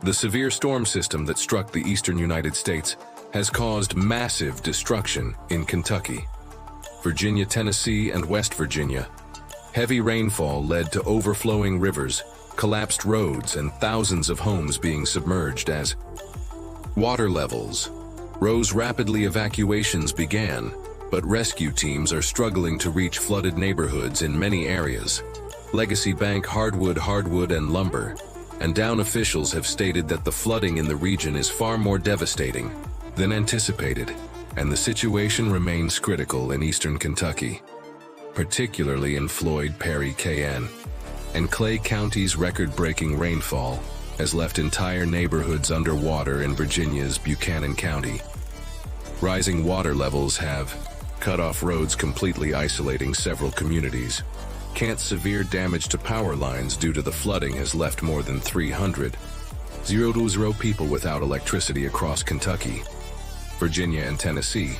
The severe storm system that struck the eastern United States has caused massive destruction in Kentucky, Virginia, Tennessee, and West Virginia. Heavy rainfall led to overflowing rivers, collapsed roads, and thousands of homes being submerged as water levels rose rapidly. Evacuations began, but rescue teams are struggling to reach flooded neighborhoods in many areas. Legacy Bank, hardwood, and lumber, and down officials have stated that the flooding in the region is far more devastating than anticipated, and the situation remains critical in eastern Kentucky, particularly in Floyd, Perry, Cayenne, and Clay counties. Record-breaking rainfall has left entire neighborhoods underwater in Virginia's Buchanan County. Rising water levels have cut off roads, completely isolating several communities. Severe damage to power lines due to the flooding has left more than 300 people without electricity across Kentucky, Virginia, and Tennessee.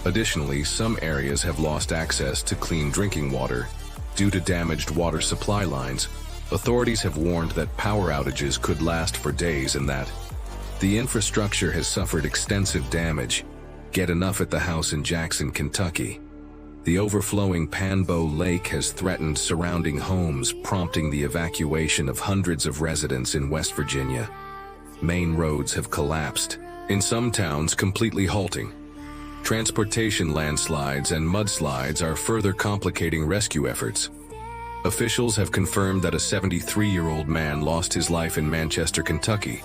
Additionally, some areas have lost access to clean drinking water due to damaged water supply lines. Authorities have warned that power outages could last for days and that the infrastructure has suffered extensive damage. Get enough at the house in Jackson, Kentucky. The overflowing Panbo Lake has threatened surrounding homes, prompting the evacuation of hundreds of residents in West Virginia. Main roads have collapsed, in some towns completely halting. Transportation landslides and mudslides are further complicating rescue efforts. Officials have confirmed that a 73-year-old man lost his life in Manchester, Kentucky.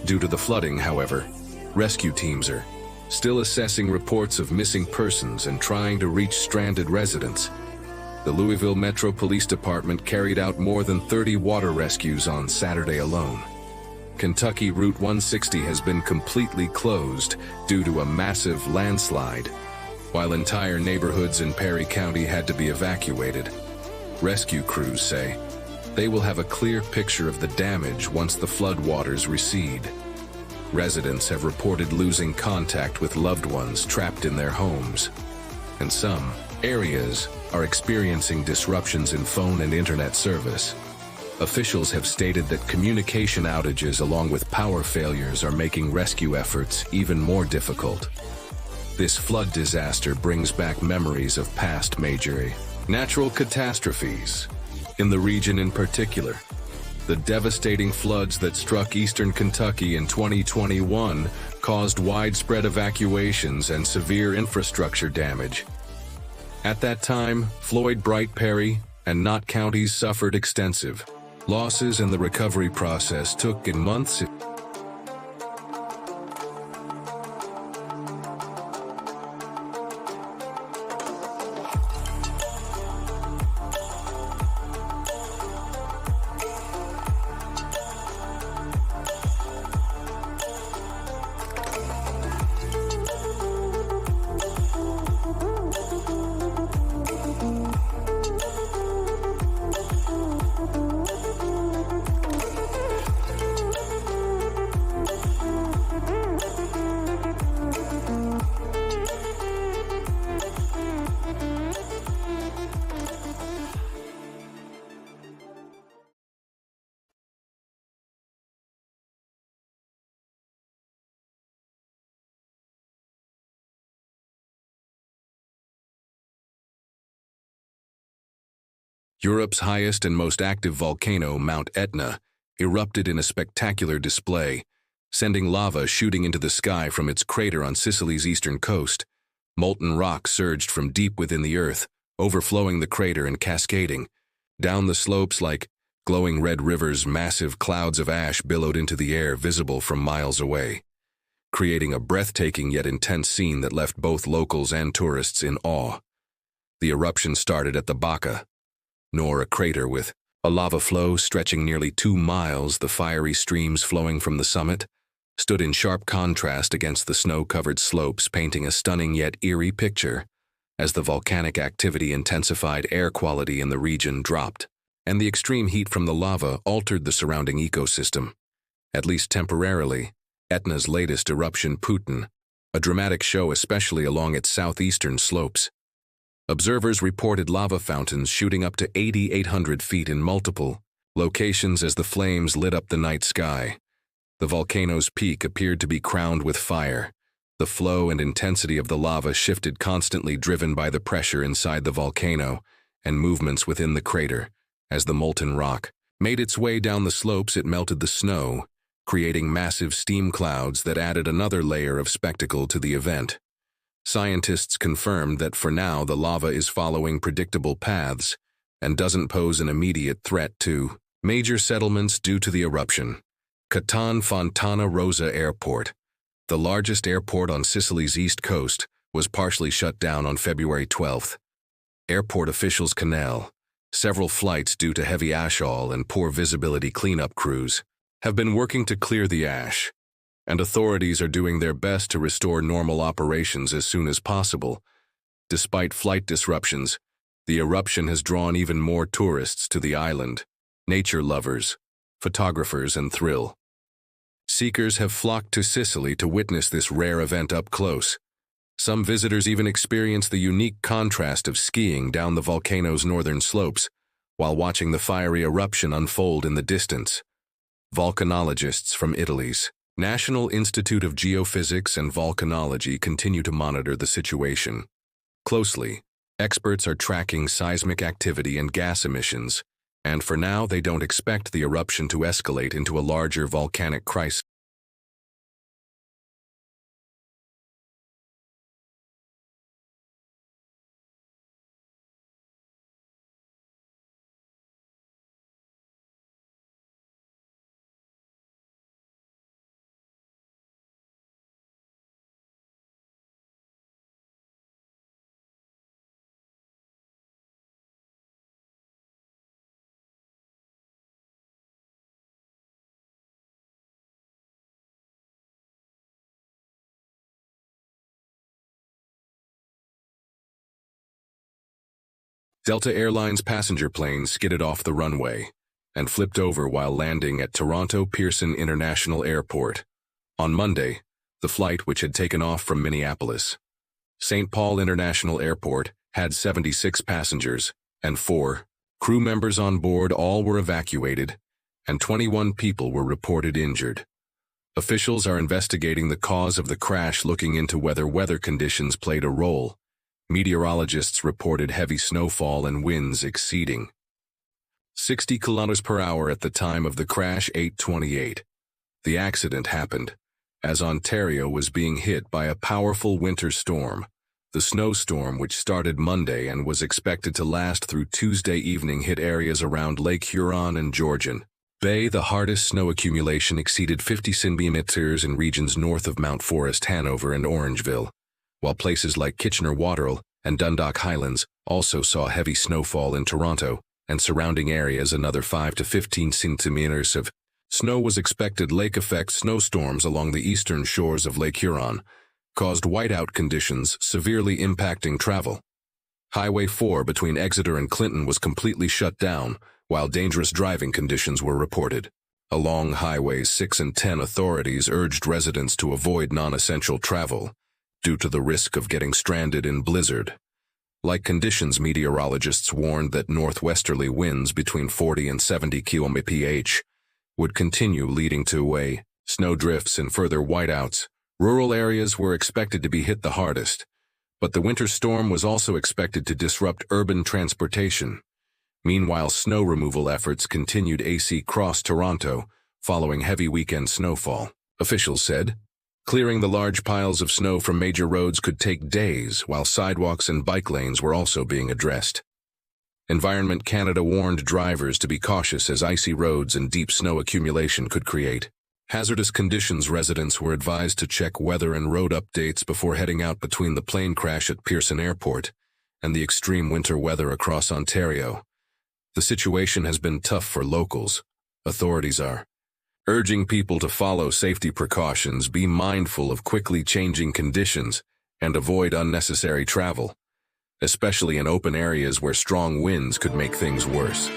Due to the flooding, however, rescue teams are still assessing reports of missing persons and trying to reach stranded residents. The Louisville Metro Police Department carried out more than 30 water rescues on Saturday alone. Kentucky Route 160 has been completely closed due to a massive landslide, while entire neighborhoods in Perry County had to be evacuated. Rescue crews say they will have a clear picture of the damage once the floodwaters recede. Residents have reported losing contact with loved ones trapped in their homes, and some areas are experiencing disruptions in phone and internet service. Officials have stated that communication outages along with power failures are making rescue efforts even more difficult. This flood disaster brings back memories of past major natural catastrophes in the region. In particular, the devastating floods that struck eastern Kentucky in 2021 caused widespread evacuations and severe infrastructure damage. At that time, Floyd, Bright, Perry, and Knott counties suffered extensive losses, and the recovery process took months. Europe's highest and most active volcano, Mount Etna, erupted in a spectacular display, sending lava shooting into the sky from its crater on Sicily's eastern coast. Molten rock surged from deep within the earth, overflowing the crater and cascading down the slopes like glowing red rivers. Massive clouds of ash billowed into the air, visible from miles away, creating a breathtaking yet intense scene that left both locals and tourists in awe. The eruption started at the Baca, a crater with a lava flow stretching nearly 2 miles. The fiery streams flowing from the summit stood in sharp contrast against the snow-covered slopes, painting a stunning yet eerie picture. As the volcanic activity intensified, air quality in the region dropped, and the extreme heat from the lava altered the surrounding ecosystem, at least temporarily. Etna's latest eruption, Putin, a dramatic show especially along its southeastern slopes. Observers reported lava fountains shooting up to 8,800 feet in multiple locations as the flames lit up the night sky. The volcano's peak appeared to be crowned with fire. The flow and intensity of the lava shifted constantly, driven by the pressure inside the volcano and movements within the crater. As the molten rock made its way down the slopes, it melted the snow, creating massive steam clouds that added another layer of spectacle to the event. Scientists confirmed that for now the lava is following predictable paths and doesn't pose an immediate threat to major settlements due to the eruption. Catane Fontana Rosa Airport, the largest airport on Sicily's east coast, was partially shut down on February 12th. Airport officials canal several flights due to heavy ashfall and poor visibility. Cleanup crews have been working to clear the ash, and authorities are doing their best to restore normal operations as soon as possible. Despite flight disruptions, the eruption has drawn even more tourists to the island. Nature lovers, photographers, and thrill seekers have flocked to Sicily to witness this rare event up close. Some visitors even experience the unique contrast of skiing down the volcano's northern slopes while watching the fiery eruption unfold in the distance. Volcanologists from Italy's National Institute of Geophysics and Volcanology continue to monitor the situation closely. Experts are tracking seismic activity and gas emissions, and for now they don't expect the eruption to escalate into a larger volcanic crisis. Delta Airlines passenger plane skidded off the runway and flipped over while landing at Toronto Pearson International Airport. On Monday, the flight, which had taken off from Minneapolis, St. Paul International Airport, had 76 passengers and 4 crew members on board. All were evacuated, and 21 people were reported injured. Officials are investigating the cause of the crash, looking into whether weather conditions played a role. Meteorologists reported heavy snowfall and winds exceeding 60 kilometers per hour at the time of the crash. 8:28. The accident happened as Ontario was being hit by a powerful winter storm. The snowstorm, which started Monday and was expected to last through Tuesday evening, hit areas around Lake Huron and Georgian Bay. The hardest snow accumulation exceeded 50 centimeters in regions north of Mount Forest, Hanover, and Orangeville, while places like Kitchener-Waterville and Dundalk Highlands also saw heavy snowfall. In Toronto and surrounding areas, another 5 to 15 centimeters of snow was expected. Lake-effect snowstorms along the eastern shores of Lake Huron caused whiteout conditions, severely impacting travel. Highway 4 between Exeter and Clinton was completely shut down, while dangerous driving conditions were reported. Along Highways 6 and 10, authorities urged residents to avoid non-essential travel due to the risk of getting stranded in blizzard. Like conditions, meteorologists warned that northwesterly winds between 40 and 70 km/h would continue, leading to snow drifts and further whiteouts. Rural areas were expected to be hit the hardest, but the winter storm was also expected to disrupt urban transportation. Meanwhile, snow removal efforts continued across Toronto following heavy weekend snowfall. Officials said clearing the large piles of snow from major roads could take days, while sidewalks and bike lanes were also being addressed. Environment Canada warned drivers to be cautious as icy roads and deep snow accumulation could create hazardous conditions. Residents were advised to check weather and road updates before heading out between the plane crash at Pearson Airport and the extreme winter weather across Ontario. The situation has been tough for locals. Authorities are urging people to follow safety precautions, be mindful of quickly changing conditions, and avoid unnecessary travel, especially in open areas where strong winds could make things worse.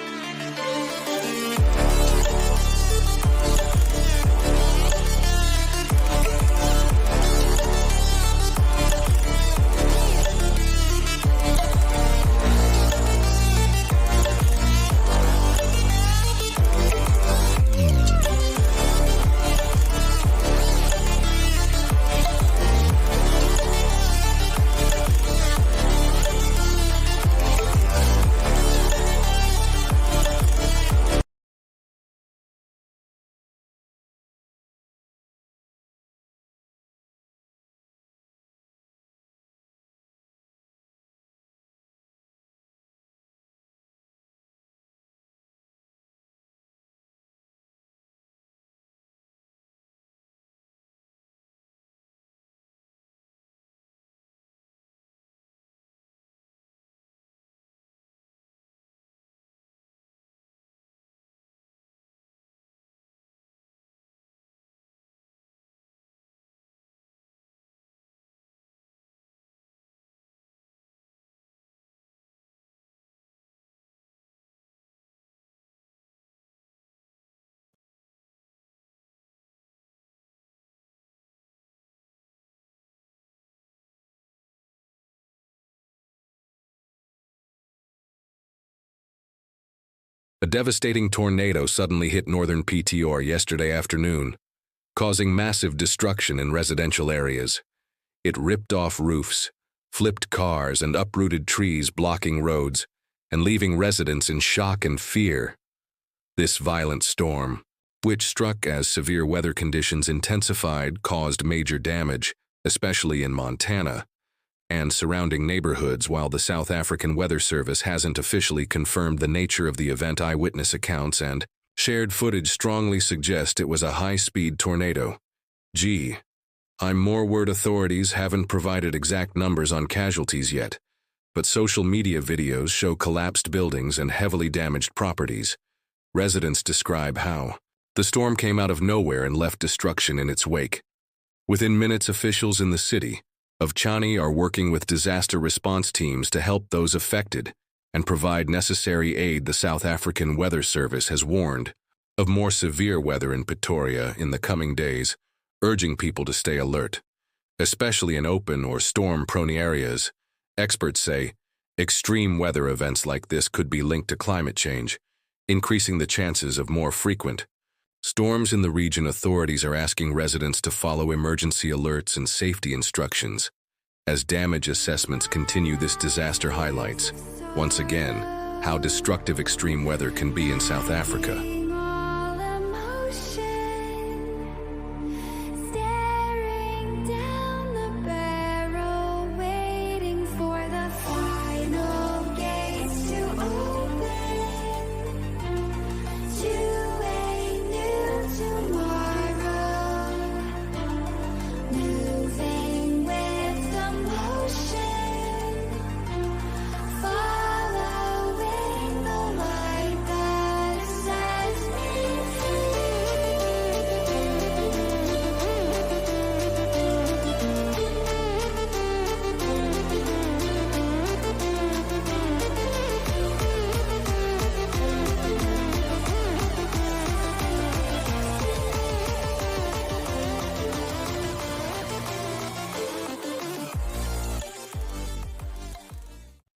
A devastating tornado suddenly hit northern PTOR yesterday afternoon, causing massive destruction in residential areas. It ripped off roofs, flipped cars, and uprooted trees blocking roads, and leaving residents in shock and fear. This violent storm, which struck as severe weather conditions intensified, caused major damage, especially in Montana and surrounding neighborhoods. While the South African Weather Service hasn't officially confirmed the nature of the event, eyewitness accounts and shared footage strongly suggest it was a high-speed tornado. I'm more word authorities haven't provided exact numbers on casualties yet, but social media videos show collapsed buildings and heavily damaged properties. Residents describe how the storm came out of nowhere and left destruction in its wake. Within minutes, officials in the city of Chani are working with disaster response teams to help those affected and provide necessary aid. The South African Weather Service has warned of more severe weather in Pretoria in the coming days, urging people to stay alert, especially in open or storm-prone areas. Experts say extreme weather events like this could be linked to climate change, increasing the chances of more frequent storms in the region. Authorities are asking residents to follow emergency alerts and safety instructions. As damage assessments continue, this disaster highlights, once again, how destructive extreme weather can be in South Africa.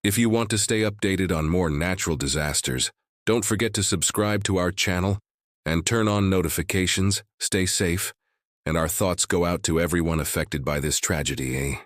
If you want to stay updated on more natural disasters, don't forget to subscribe to our channel and turn on notifications. Stay safe, and our thoughts go out to everyone affected by this tragedy.